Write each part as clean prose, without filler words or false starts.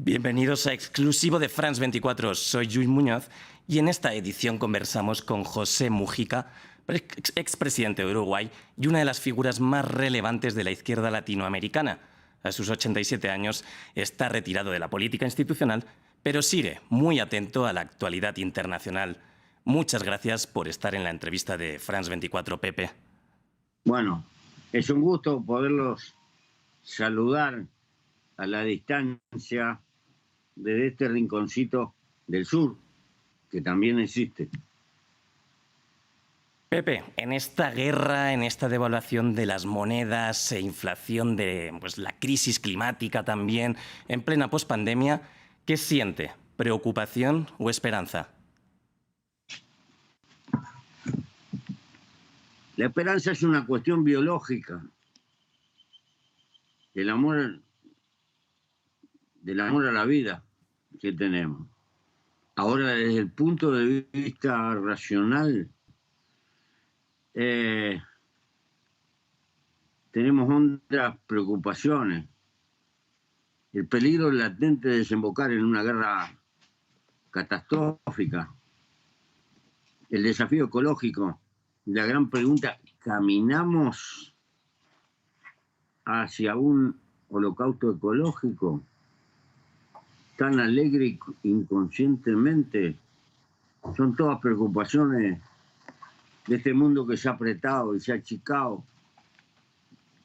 Bienvenidos a Exclusivo de France 24. Soy Lluís Muñoz y en esta edición conversamos con José Mujica, expresidente de Uruguay y una de las figuras más relevantes de la izquierda latinoamericana. A sus 87 años está retirado de la política institucional, pero sigue muy atento a la actualidad internacional. Muchas gracias por estar en la entrevista de France 24, Pepe. Bueno, es un gusto poderlos saludar a la distancia desde este rinconcito del sur, que también existe. Pepe, en esta guerra, en esta devaluación de las monedas e inflación de la crisis climática también, en plena pospandemia, ¿qué siente? ¿Preocupación o esperanza? La esperanza es una cuestión biológica. Del amor a la vida que tenemos. Ahora, desde el punto de vista racional, tenemos hondas preocupaciones. El peligro latente de desembocar en una guerra catastrófica. El desafío ecológico. La gran pregunta, ¿caminamos hacia un holocausto ecológico tan alegre y inconscientemente? Son todas preocupaciones de este mundo que se ha apretado y se ha achicado,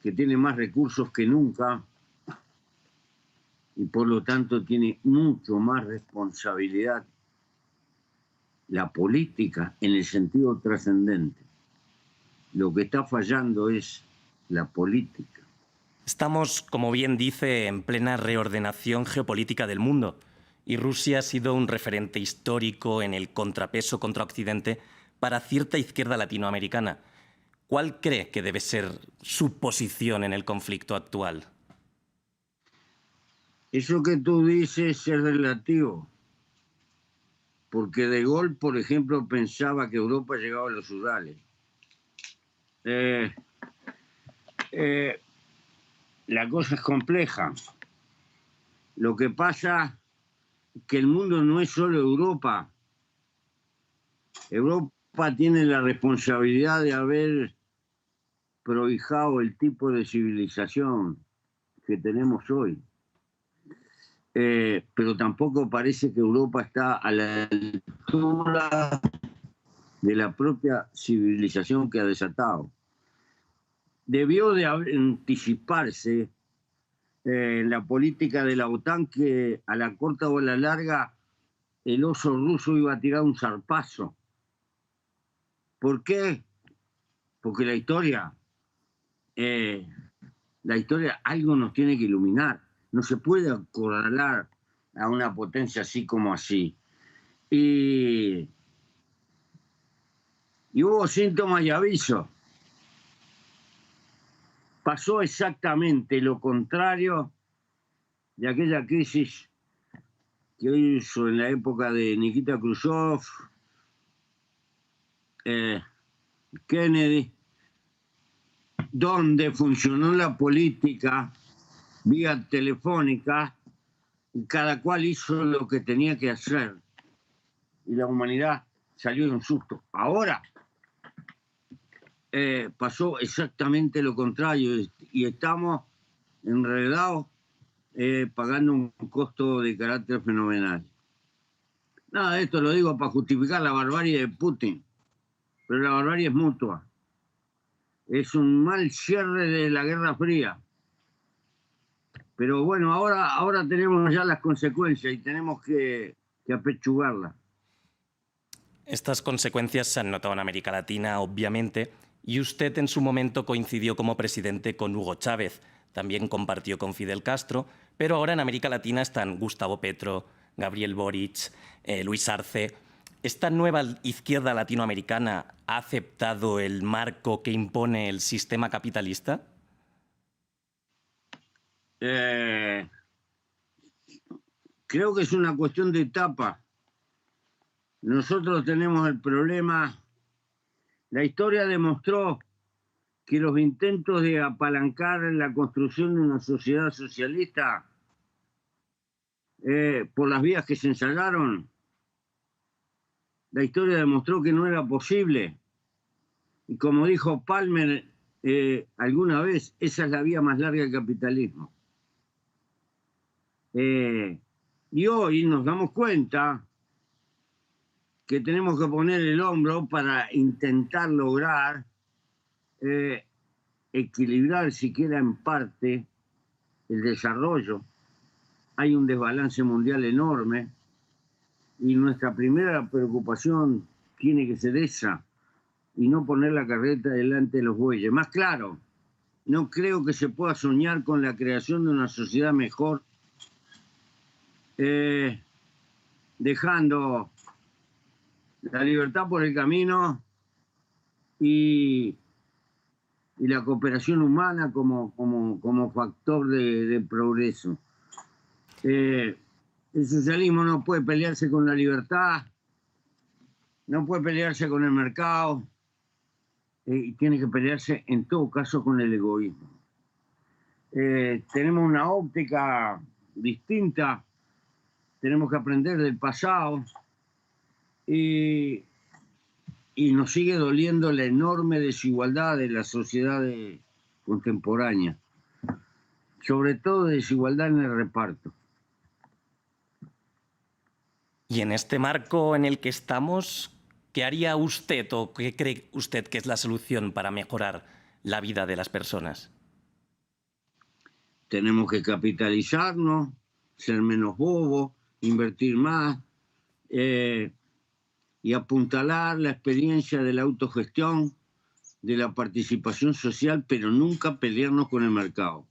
que tiene más recursos que nunca y por lo tanto tiene mucho más responsabilidad la política en el sentido trascendente. Lo que está fallando es la política. Estamos, como bien dice, en plena reordenación geopolítica del mundo y Rusia ha sido un referente histórico en el contrapeso contra Occidente para cierta izquierda latinoamericana. ¿Cuál cree que debe ser su posición en el conflicto actual? Eso que tú dices es relativo, porque De Gaulle, por ejemplo, pensaba que Europa llegaba a los Urales. La cosa es compleja. Lo que pasa es que el mundo no es solo Europa. Europa tiene la responsabilidad de haber prohijado el tipo de civilización que tenemos hoy. Pero tampoco parece que Europa está a la altura de la propia civilización que ha desatado. Debió de anticiparse la política de la OTAN, que a la corta o a la larga el oso ruso iba a tirar un zarpazo. ¿Por qué? Porque la historia algo nos tiene que iluminar. No se puede acorralar a una potencia así como así. Y hubo síntomas y avisos. Pasó exactamente lo contrario de aquella crisis que hizo en la época de Nikita Khrushchev, Kennedy, donde funcionó la política vía telefónica y cada cual hizo lo que tenía que hacer y la humanidad salió de un susto. Ahora pasó exactamente lo contrario y estamos enredados pagando un costo de carácter fenomenal. Nada de esto lo digo para justificar la barbarie de Putin, pero la barbarie es mutua. Es un mal cierre de la Guerra Fría. Pero bueno, ahora tenemos ya las consecuencias y tenemos que apechugarlas. Estas consecuencias se han notado en América Latina, obviamente, y usted en su momento coincidió como presidente con Hugo Chávez. También compartió con Fidel Castro, pero ahora en América Latina están Gustavo Petro, Gabriel Boric, Luis Arce. ¿Esta nueva izquierda latinoamericana ha aceptado el marco que impone el sistema capitalista? Creo que es una cuestión de etapa. Nosotros tenemos el problema. La historia demostró que los intentos de apalancar la construcción de una sociedad socialista por las vías que se ensayaron, la historia demostró que no era posible. Y como dijo Palmer alguna vez, esa es la vía más larga del capitalismo. Y hoy nos damos cuenta que tenemos que poner el hombro para intentar lograr equilibrar siquiera en parte el desarrollo. Hay un desbalance mundial enorme y nuestra primera preocupación tiene que ser esa y no poner la carreta delante de los bueyes. Más claro, no creo que se pueda soñar con la creación de una sociedad mejor dejando la libertad por el camino y la cooperación humana como factor de progreso. El socialismo no puede pelearse con la libertad, no puede pelearse con el mercado, y tiene que pelearse en todo caso con el egoísmo. Tenemos una óptica distinta, tenemos que aprender del pasado y nos sigue doliendo la enorme desigualdad de la sociedad contemporánea, sobre todo desigualdad en el reparto. Y en este marco en el que estamos, ¿qué haría usted o qué cree usted que es la solución para mejorar la vida de las personas? Tenemos que capitalizarnos, ser menos bobos, invertir más y apuntalar la experiencia de la autogestión, de la participación social, pero nunca pelearnos con el mercado.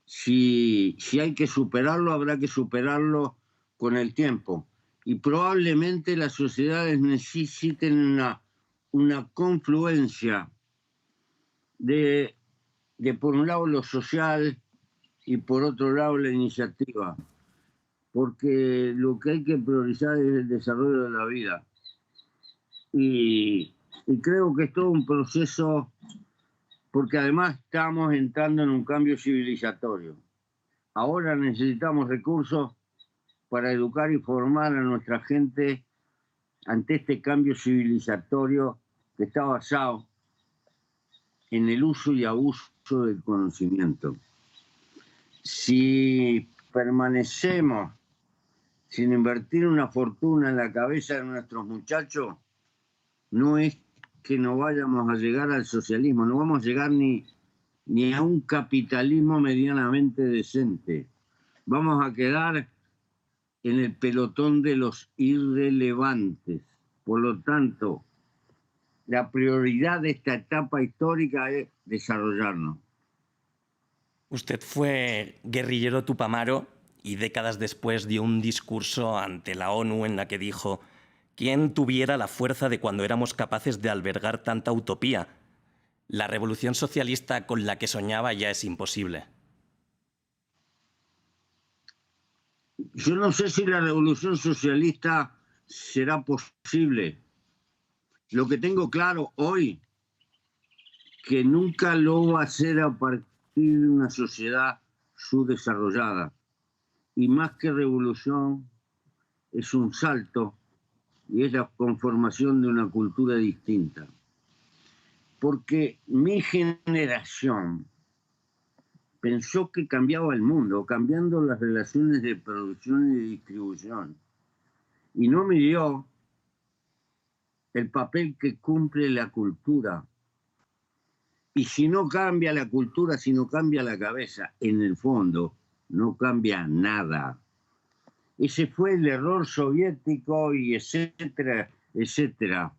Si hay que superarlo, habrá que superarlo con el tiempo. Y probablemente las sociedades necesiten una confluencia de por un lado lo social y por otro lado la iniciativa. Porque lo que hay que priorizar es el desarrollo de la vida. Y creo que es todo un proceso, porque además estamos entrando en un cambio civilizatorio. Ahora necesitamos recursos para educar y formar a nuestra gente ante este cambio civilizatorio que está basado en el uso y abuso del conocimiento. Si permanecemos sin invertir una fortuna en la cabeza de nuestros muchachos, no es que no vayamos a llegar al socialismo, no vamos a llegar ni a un capitalismo medianamente decente. Vamos a quedar en el pelotón de los irrelevantes. Por lo tanto, la prioridad de esta etapa histórica es desarrollarnos. Usted fue guerrillero tupamaro y décadas después dio un discurso ante la ONU en la que dijo: ¿quién tuviera la fuerza de cuando éramos capaces de albergar tanta utopía? La revolución socialista con la que soñaba ya es imposible. Yo no sé si la revolución socialista será posible. Lo que tengo claro hoy, que nunca lo va a ser a partir de una sociedad subdesarrollada. Y más que revolución, es un salto y es la conformación de una cultura distinta. Porque mi generación pensó que cambiaba el mundo, cambiando las relaciones de producción y de distribución. Y no midió el papel que cumple la cultura. Y si no cambia la cultura, si no cambia la cabeza, en el fondo no cambia nada. Ese fue el error soviético y etcétera, etcétera.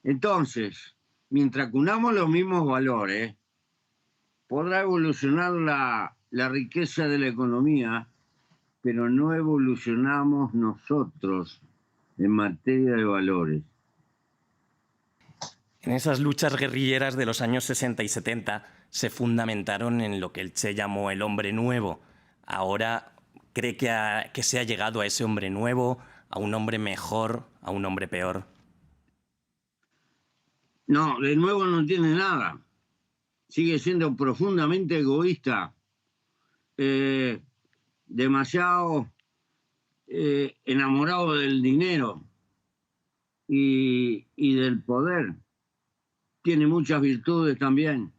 Entonces, mientras que unamos los mismos valores, podrá evolucionar la riqueza de la economía, pero no evolucionamos nosotros en materia de valores. En esas luchas guerrilleras de los años 60 y 70 se fundamentaron en lo que el Che llamó el hombre nuevo. Ahora, ¿cree que se ha llegado a ese hombre nuevo, a un hombre mejor, a un hombre peor? No, de nuevo no tiene nada. Sigue siendo profundamente egoísta. demasiado enamorado del dinero y del poder. Tiene muchas virtudes también.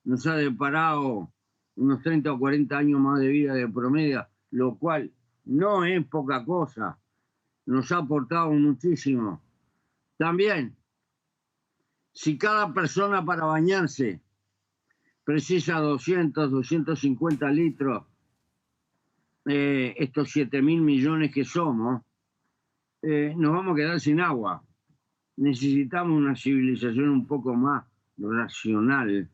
Nos ha deparado unos 30 o 40 años más de vida de promedio, lo cual no es poca cosa. Nos ha aportado muchísimo. También, si cada persona para bañarse precisa 200, 250 litros, estos 7.000 millones que somos, nos vamos a quedar sin agua. Necesitamos una civilización un poco más racional,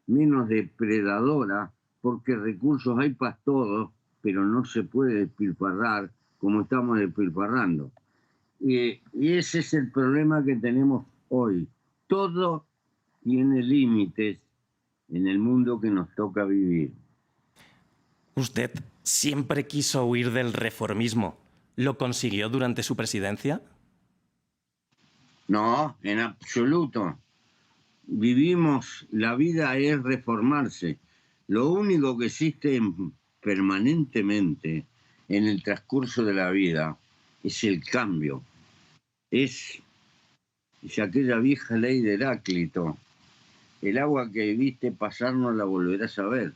menos depredadora, porque recursos hay para todos, pero no se puede despilfarrar como estamos despilfarrando. Y ese es el problema que tenemos hoy. Todo tiene límites en el mundo que nos toca vivir. Usted siempre quiso huir del reformismo. ¿Lo consiguió durante su presidencia? No, en absoluto. Vivimos, la vida es reformarse. Lo único que existe permanentemente en el transcurso de la vida es el cambio. Es aquella vieja ley de Heráclito. El agua que viste pasar no la volverás a ver.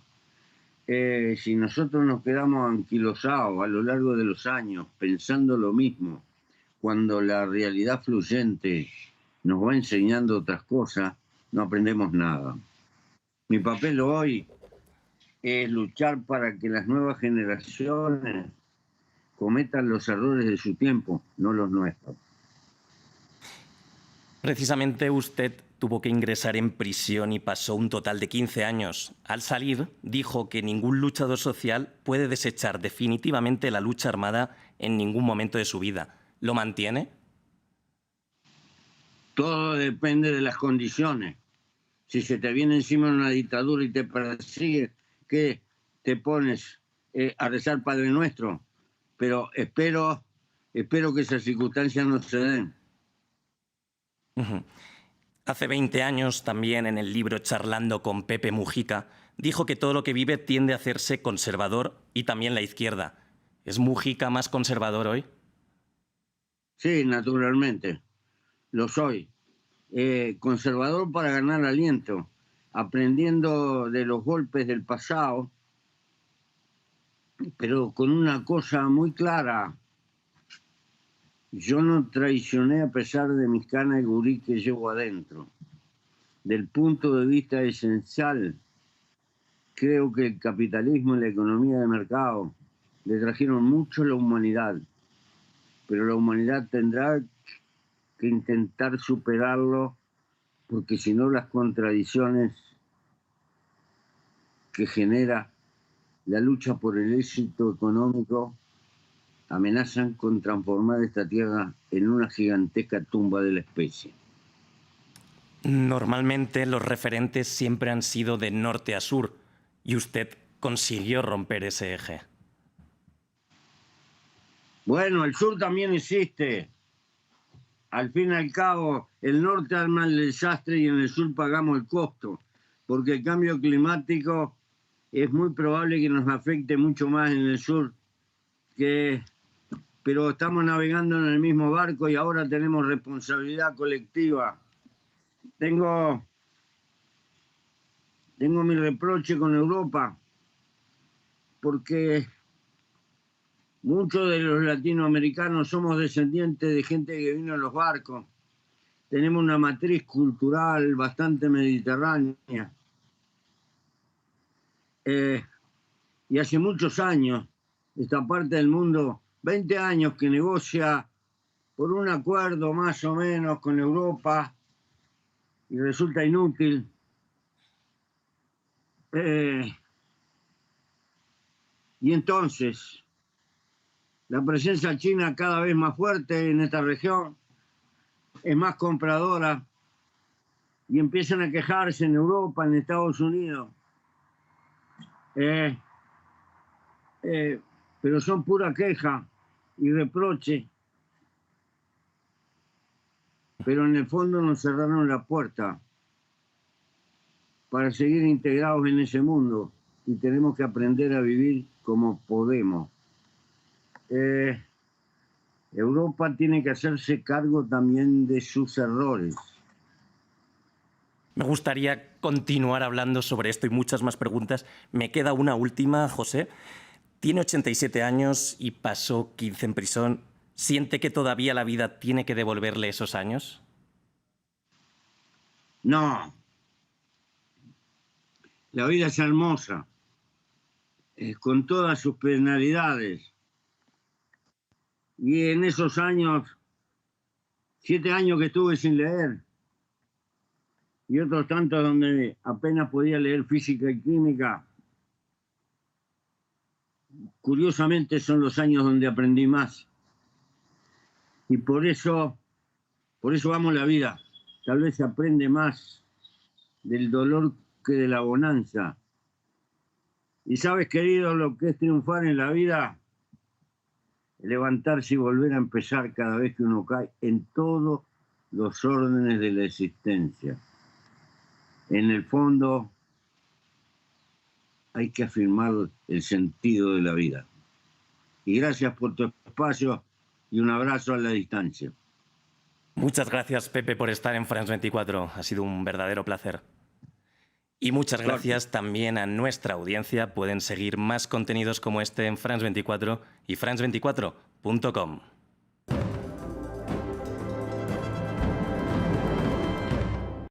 Si nosotros nos quedamos anquilosados a lo largo de los años pensando lo mismo, cuando la realidad fluyente nos va enseñando otras cosas, no aprendemos nada. Mi papel hoy es luchar para que las nuevas generaciones cometan los errores de su tiempo, no los nuestros. Precisamente usted tuvo que ingresar en prisión y pasó un total de 15 años. Al salir, dijo que ningún luchador social puede desechar definitivamente la lucha armada en ningún momento de su vida. ¿Lo mantiene? Todo depende de las condiciones. Si se te viene encima una dictadura y te persigue, ¿qué te pones a rezar Padre Nuestro? Pero espero que esas circunstancias no se den. Hace 20 años, también en el libro Charlando con Pepe Mujica, dijo que todo lo que vive tiende a hacerse conservador y también la izquierda. ¿Es Mujica más conservador hoy? Sí, naturalmente, lo soy. Conservador para ganar aliento, aprendiendo de los golpes del pasado, pero con una cosa muy clara. Yo no traicioné a pesar de mis canas y gurí que llevo adentro. Del punto de vista esencial, creo que el capitalismo y la economía de mercado le trajeron mucho a la humanidad, pero la humanidad tendrá que intentar superarlo, porque si no las contradicciones que genera la lucha por el éxito económico amenazan con transformar esta tierra en una gigantesca tumba de la especie. Normalmente los referentes siempre han sido de norte a sur y usted consiguió romper ese eje. Bueno, el sur también existe. Al fin y al cabo, el norte arma el desastre y en el sur pagamos el costo, porque el cambio climático es muy probable que nos afecte mucho más en el sur, pero estamos navegando en el mismo barco y ahora tenemos responsabilidad colectiva. Tengo mi reproche con Europa, porque muchos de los latinoamericanos somos descendientes de gente que vino en los barcos. Tenemos una matriz cultural bastante mediterránea. Y hace muchos años, esta parte del mundo, 20 años que negocia por un acuerdo más o menos con Europa y resulta inútil. Y entonces, la presencia china cada vez más fuerte en esta región, es más compradora y empiezan a quejarse en Europa, en Estados Unidos. Pero son pura queja y reproche. Pero en el fondo nos cerraron la puerta para seguir integrados en ese mundo y tenemos que aprender a vivir como podemos. Europa tiene que hacerse cargo también de sus errores. Me gustaría continuar hablando sobre esto y muchas más preguntas. Me queda una última, José. Tiene 87 años y pasó 15 en prisión. ¿Siente que todavía la vida tiene que devolverle esos años? No. La vida es hermosa, con todas sus penalidades. Y en esos años, 7 años que estuve sin leer, y otros tantos donde apenas podía leer física y química, curiosamente son los años donde aprendí más. Y por eso amo la vida. Tal vez se aprende más del dolor que de la bonanza. Y sabes, querido, lo que es triunfar en la vida, levantarse y volver a empezar cada vez que uno cae en todos los órdenes de la existencia. En el fondo, hay que afirmar el sentido de la vida. Y gracias por tu espacio y un abrazo a la distancia. Muchas gracias, Pepe, por estar en France 24. Ha sido un verdadero placer. Y muchas gracias también a nuestra audiencia. Pueden seguir más contenidos como este en France 24 y france24.com.